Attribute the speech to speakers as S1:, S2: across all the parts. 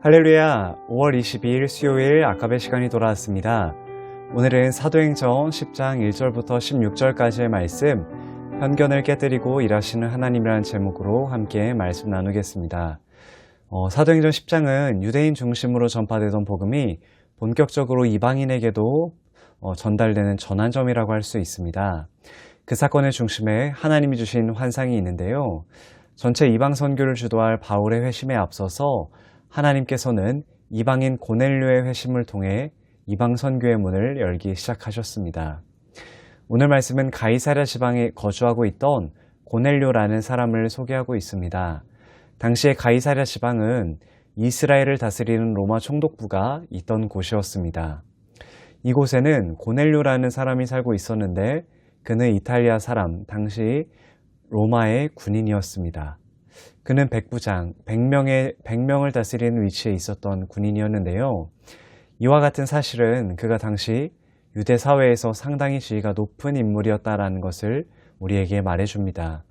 S1: 할렐루야, 5월 22일 수요일 아카베 시간이 돌아왔습니다. 오늘은 사도행전 10장 1절부터 16절까지의 말씀, 편견을 깨뜨리고 일하시는 하나님이라는 제목으로 함께 말씀 나누겠습니다. 사도행전 10장은 유대인 중심으로 전파되던 복음이 본격적으로 이방인에게도 전달되는 전환점이라고 할 수 있습니다. 그 사건의 중심에 하나님이 주신 환상이 있는데요. 전체 이방 선교를 주도할 바울의 회심에 앞서서 하나님께서는 이방인 고넬료의 회심을 통해 이방 선교의 문을 열기 시작하셨습니다. 오늘 말씀은 가이사랴 지방에 거주하고 있던 고넬료라는 사람을 소개하고 있습니다. 당시에 가이사랴 지방은 이스라엘을 다스리는 로마 총독부가 있던 곳이었습니다. 이곳에는 고넬료라는 사람이 살고 있었는데 그는 이탈리아 사람, 당시 로마의 군인이었습니다. 그는 백부장, 100명을 다스리는 위치에 있었던 군인이었는데요. 이와 같은 사실은 그가 당시 유대 사회에서 상당히 지위가 높은 인물이었다는 것을 우리에게 말해줍니다.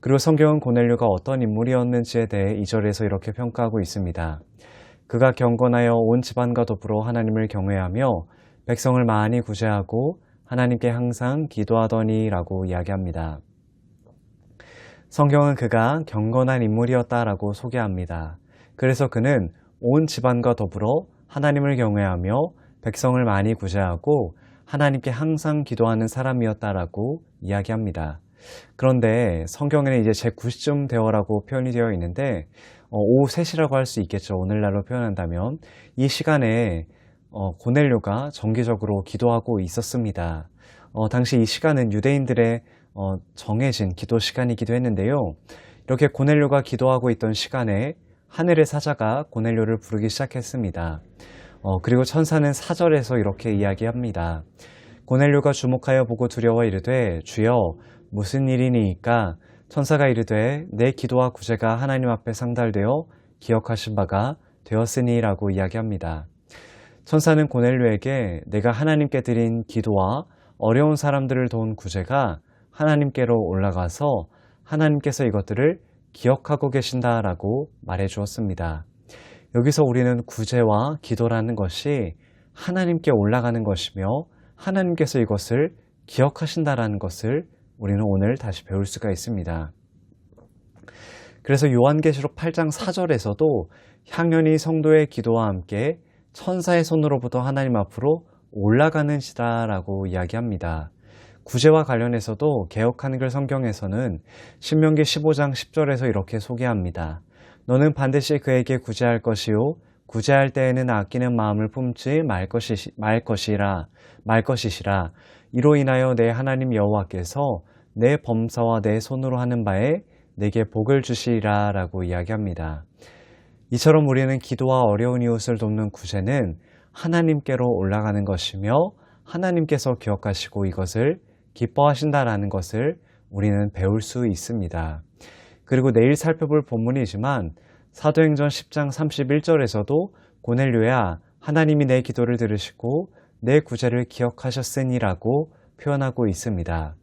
S1: 그리고 성경은 고넬료가 어떤 인물이었는지에 대해 2절에서 이렇게 평가하고 있습니다. 그가 경건하여 온 집안과 더불어 하나님을 경외하며 백성을 많이 구제하고 하나님께 항상 기도하더니라고 이야기합니다. 성경은 그가 경건한 인물이었다라고 소개합니다. 그래서 그는 온 집안과 더불어 하나님을 경외하며 백성을 많이 구제하고 하나님께 항상 기도하는 사람이었다라고 이야기합니다. 그런데 성경에는 이제 제9시쯤 되어라고 표현이 되어 있는데 오후 3시라고 할 수 있겠죠. 오늘날로 표현한다면 이 시간에 고넬료가 정기적으로 기도하고 있었습니다. 당시 이 시간은 유대인들의 정해진 기도 시간이기도 했는데요. 이렇게 고넬료가 기도하고 있던 시간에 하늘의 사자가 고넬료를 부르기 시작했습니다. 그리고 천사는 4절에서 이렇게 이야기합니다. 고넬료가 주목하여 보고 두려워 이르되 주여 무슨 일이니이까? 천사가 이르되 내 기도와 구제가 하나님 앞에 상달되어 기억하신 바가 되었으니라고 이야기합니다. 천사는 고넬료에게 내가 하나님께 드린 기도와 어려운 사람들을 도운 구제가 하나님께로 올라가서 하나님께서 이것들을 기억하고 계신다라고 말해 주었습니다. 여기서 우리는 구제와 기도라는 것이 하나님께 올라가는 것이며 하나님께서 이것을 기억하신다라는 것을 우리는 오늘 다시 배울 수가 있습니다. 그래서 요한계시록 8장 4절에서도 향연히 성도의 기도와 함께 천사의 손으로부터 하나님 앞으로 올라가는 시다라고 이야기합니다. 구제와 관련해서도 개역 한글 성경에서는 신명기 15장 10절에서 이렇게 소개합니다. 너는 반드시 그에게 구제할 것이요 구제할 때에는 아끼는 마음을 품지 말 것이시라. 이로 인하여 내 하나님 여호와께서 내 범사와 내 손으로 하는 바에 내게 복을 주시리라 라고 이야기합니다. 이처럼 우리는 기도와 어려운 이웃을 돕는 구제는 하나님께로 올라가는 것이며 하나님께서 기억하시고 이것을 기뻐하신다라는 것을 우리는 배울 수 있습니다. 그리고 내일 살펴볼 본문이지만 사도행전 10장 31절에서도 고넬료야 하나님이 내 기도를 들으시고 내 구제를 기억하셨으니라고 표현하고 있습니다.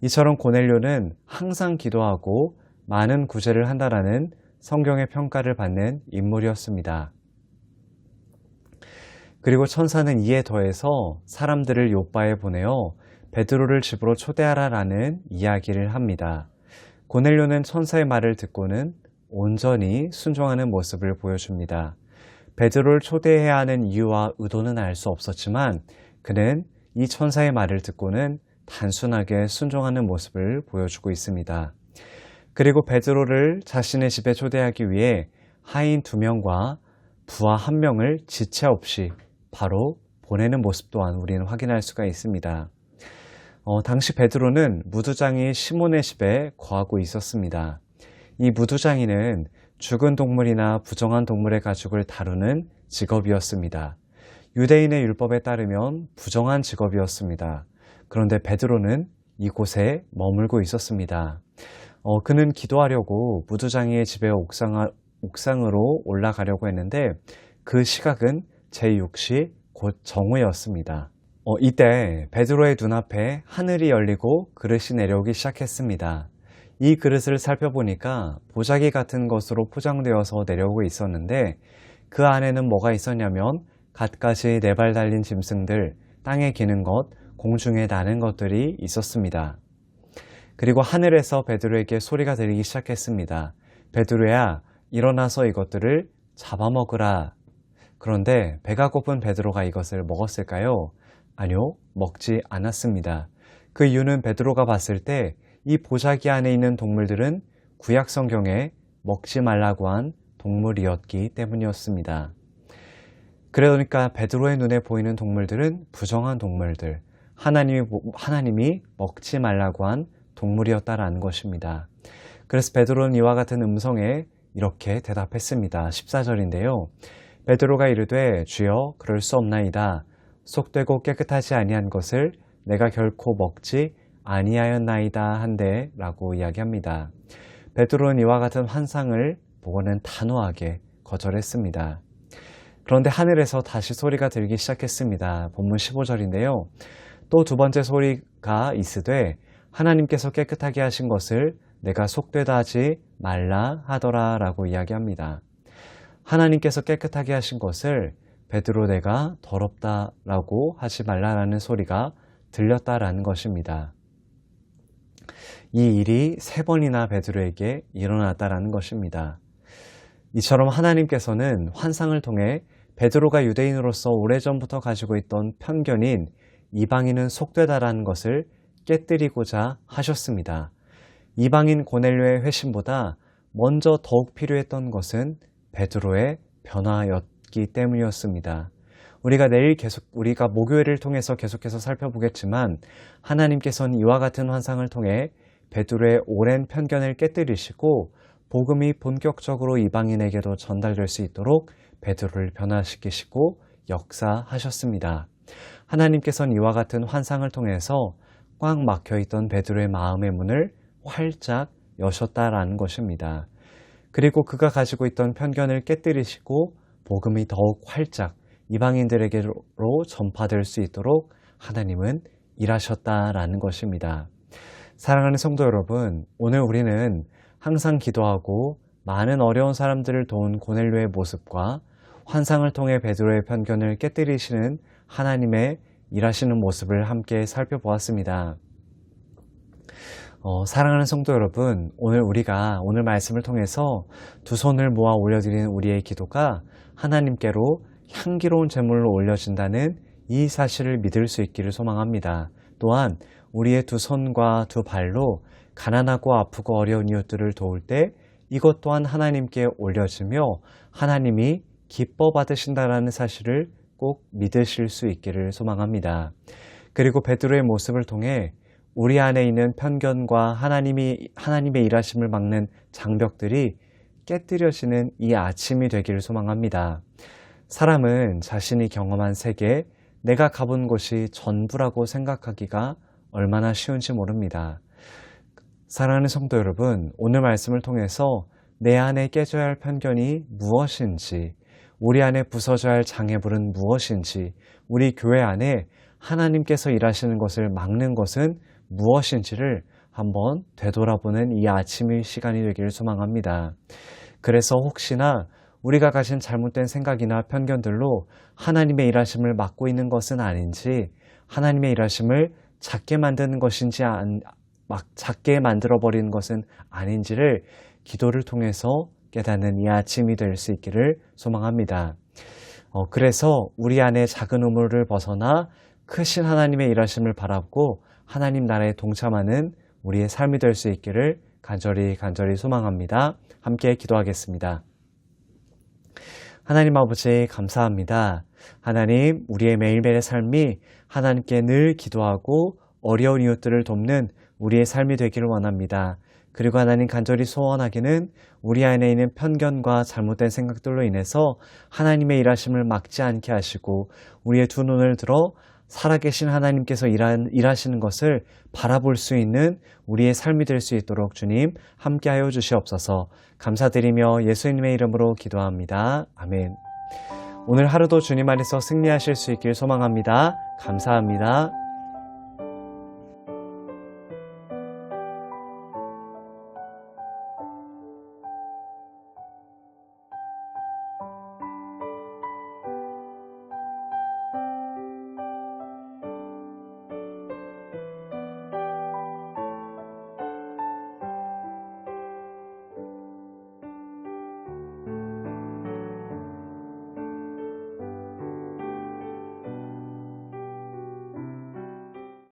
S1: 이처럼 고넬료는 항상 기도하고 많은 구제를 한다라는 성경의 평가를 받는 인물이었습니다. 그리고 천사는 이에 더해서 사람들을 요빠에 보내어 베드로를 집으로 초대하라라는 이야기를 합니다. 고넬료는 천사의 말을 듣고는 온전히 순종하는 모습을 보여줍니다. 베드로를 초대해야 하는 이유와 의도는 알 수 없었지만 그는 이 천사의 말을 듣고는 단순하게 순종하는 모습을 보여주고 있습니다. 그리고 베드로를 자신의 집에 초대하기 위해 하인 2명과 부하 1명을 지체 없이 바로 보내는 모습 또한 우리는 확인할 수가 있습니다. 당시 베드로는 무두장이 시몬의 집에 거하고 있었습니다. 이 무두장이는 죽은 동물이나 부정한 동물의 가죽을 다루는 직업이었습니다. 유대인의 율법에 따르면 부정한 직업이었습니다. 그런데 베드로는 이곳에 머물고 있었습니다. 그는 기도하려고 무두장이의 집의 옥상으로 올라가려고 했는데 그 시각은 제6시 곧 정오였습니다. 이때 베드로의 눈앞에 하늘이 열리고 그릇이 내려오기 시작했습니다. 이 그릇을 살펴보니까 보자기 같은 것으로 포장되어서 내려오고 있었는데 그 안에는 뭐가 있었냐면 갖가지 4발 달린 짐승들, 땅에 기는 것, 공중에 나는 것들이 있었습니다. 그리고 하늘에서 베드로에게 소리가 들리기 시작했습니다. 베드로야, 일어나서 이것들을 잡아먹으라. 그런데 배가 고픈 베드로가 이것을 먹었을까요? 아니요, 먹지 않았습니다. 그 이유는 베드로가 봤을 때 이 보자기 안에 있는 동물들은 구약 성경에 먹지 말라고 한 동물이었기 때문이었습니다. 그러니까 베드로의 눈에 보이는 동물들은 부정한 동물들, 하나님이 먹지 말라고 한 동물이었다라는 것입니다. 그래서 베드로는 이와 같은 음성에 이렇게 대답했습니다. 14절인데요. 베드로가 이르되 주여 그럴 수 없나이다. 속되고 깨끗하지 아니한 것을 내가 결코 먹지 아니하였나이다 한데 라고 이야기합니다. 베드로는 이와 같은 환상을 보고는 단호하게 거절했습니다. 그런데 하늘에서 다시 소리가 들기 시작했습니다. 본문 15절인데요. 또 두 번째 소리가 있으되 하나님께서 깨끗하게 하신 것을 내가 속되다 하지 말라 하더라 라고 이야기합니다. 하나님께서 깨끗하게 하신 것을 베드로 내가 더럽다라고 하지 말라라는 소리가 들렸다라는 것입니다. 이 일이 3번이나 베드로에게 일어났다라는 것입니다. 이처럼 하나님께서는 환상을 통해 베드로가 유대인으로서 오래전부터 가지고 있던 편견인 이방인은 속되다라는 것을 깨뜨리고자 하셨습니다. 이방인 고넬료의 회심보다 먼저 더욱 필요했던 것은 베드로의 변화였기 때문이었습니다. 우리가 목요일을 통해서 계속해서 살펴보겠지만 하나님께서는 이와 같은 환상을 통해 베드로의 오랜 편견을 깨뜨리시고 복음이 본격적으로 이방인에게도 전달될 수 있도록 베드로를 변화시키시고 역사하셨습니다. 하나님께서는 이와 같은 환상을 통해서 꽉 막혀있던 베드로의 마음의 문을 활짝 여셨다라는 것입니다. 그리고 그가 가지고 있던 편견을 깨뜨리시고 복음이 더욱 활짝 이방인들에게로 전파될 수 있도록 하나님은 일하셨다라는 것입니다. 사랑하는 성도 여러분, 오늘 우리는 항상 기도하고 많은 어려운 사람들을 도운 고넬료의 모습과 환상을 통해 베드로의 편견을 깨뜨리시는 하나님의 일하시는 모습을 함께 살펴보았습니다. 사랑하는 성도 여러분, 오늘 말씀을 통해서 두 손을 모아 올려드리는 우리의 기도가 하나님께로 향기로운 제물로 올려진다는 이 사실을 믿을 수 있기를 소망합니다. 또한 우리의 두 손과 두 발로 가난하고 아프고 어려운 이웃들을 도울 때 이것 또한 하나님께 올려지며 하나님이 기뻐 받으신다라는 사실을 꼭 믿으실 수 있기를 소망합니다. 그리고 베드로의 모습을 통해 우리 안에 있는 편견과 하나님의 일하심을 막는 장벽들이 깨뜨려지는 이 아침이 되기를 소망합니다. 사람은 자신이 경험한 세계, 내가 가본 곳이 전부라고 생각하기가 얼마나 쉬운지 모릅니다. 사랑하는 성도 여러분, 오늘 말씀을 통해서 내 안에 깨져야 할 편견이 무엇인지, 우리 안에 부서져야 할 장애물은 무엇인지, 우리 교회 안에 하나님께서 일하시는 것을 막는 것은 무엇인지를 한번 되돌아보는 이 아침의 시간이 되기를 소망합니다. 그래서 혹시나 우리가 가진 잘못된 생각이나 편견들로 하나님의 일하심을 막고 있는 것은 아닌지, 하나님의 일하심을 작게 만드는 것인지 작게 만들어버리는 것은 아닌지를 기도를 통해서 깨닫는 이 아침이 될 수 있기를 소망합니다. 그래서 우리 안에 작은 우물을 벗어나 크신 하나님의 일하심을 바라보고 하나님 나라에 동참하는 우리의 삶이 될 수 있기를 간절히 소망합니다. 함께 기도하겠습니다. 하나님 아버지 감사합니다. 하나님, 우리의 매일매일의 삶이 하나님께 늘 기도하고 어려운 이웃들을 돕는 우리의 삶이 되기를 원합니다. 그리고 하나님, 간절히 소원하기는 우리 안에 있는 편견과 잘못된 생각들로 인해서 하나님의 일하심을 막지 않게 하시고 우리의 두 눈을 들어 살아계신 하나님께서 일하시는 것을 바라볼 수 있는 우리의 삶이 될 수 있도록 주님 함께하여 주시옵소서. 감사드리며 예수님의 이름으로 기도합니다. 아멘. 오늘 하루도 주님 안에서 승리하실 수 있길 소망합니다. 감사합니다.